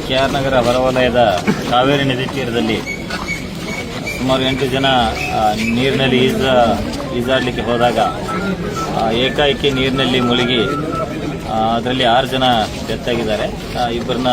K R ನಗರ ಹೊರವಲಯದ ಕಾವೇರಿ ನದಿ ತೀರದಲ್ಲಿ ಸುಮಾರು 8 ಜನ ನೀರಿನಲ್ಲಿ ಈಜಾಡಲಿಕ್ಕೆ ಹೋದಾಗ ಏಕಾಏಕಿ ನೀರಿನಲ್ಲಿ ಮುಳುಗಿ ಅದರಲ್ಲಿ 6 ಜನ ಡೆತ್ ಆಗಿದ್ದಾರೆ. ಇಬ್ಬರನ್ನ